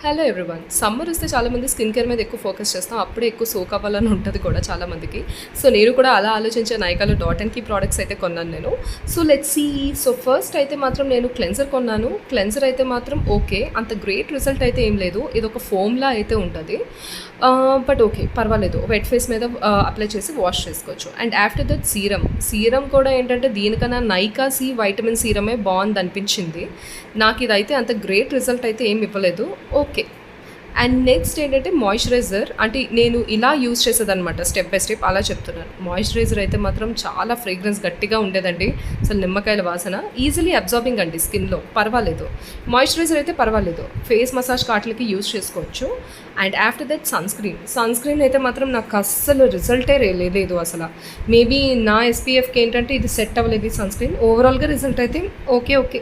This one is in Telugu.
Hello everyone. సమ్మర్ వస్తే చాలామంది స్కిన్ కేర్ మీద ఎక్కువ ఫోకస్ చేస్తాం. అప్పుడే ఎక్కువ సోక్ అవ్వాలని ఉంటుంది కూడా చాలామందికి. సో నేను కూడా అలా ఆలోచించే నైకాలో డాట్&కీ ప్రోడక్ట్స్ అయితే కొన్నాను నేను. So let's see. So first అయితే మాత్రం నేను క్లెన్సర్ కొన్నాను. క్లెన్సర్ అయితే మాత్రం ఓకే, అంత గ్రేట్ రిజల్ట్ అయితే ఏం లేదు. ఇది ఒక ఫోమ్లా అయితే ఉంటుంది, బట్ ఓకే పర్వాలేదు. వెట్ ఫేస్ మీద అప్లై చేసి వాష్ చేసుకోవచ్చు. అండ్ ఆఫ్టర్ దట్ సీరం కూడా ఏంటంటే దీనికన్నా నైకా సి వైటమిన్ సీరమే బాగుంది అనిపించింది నాకు. ఇదైతే అంత గ్రేట్ రిజల్ట్ అయితే ఏం ఇవ్వలేదు, ఓకే. అండ్ నెక్స్ట్ ఏంటంటే మాయిశ్చరైజర్. అంటే నేను ఇలా యూజ్ చేసేదనమాట, స్టెప్ బై స్టెప్ అలా చెప్తున్నాను. మాయిశ్చరైజర్ అయితే మాత్రం చాలా ఫ్రేగ్రెన్స్ గట్టిగా ఉండేదండి. అసలు నిమ్మకాయల వాసన, ఈజీలీ అబ్జార్బింగ్ అండి స్కిన్లో, పర్వాలేదు. మాయిశ్చరైజర్ అయితే పర్వాలేదు, ఫేస్ మసాజ్ కాట్లకి యూజ్ చేసుకోవచ్చు. And after that sunscreen అయితే మాత్రం నాకు అస్సలు రిజల్టే లేదు అసలు. మేబీ నా ఎస్పీఎఫ్కి ఏంటంటే ఇది సెట్ అవ్వలేదు సన్ స్క్రీన్. ఓవరాల్గా రిజల్ట్ అయితే ఓకే.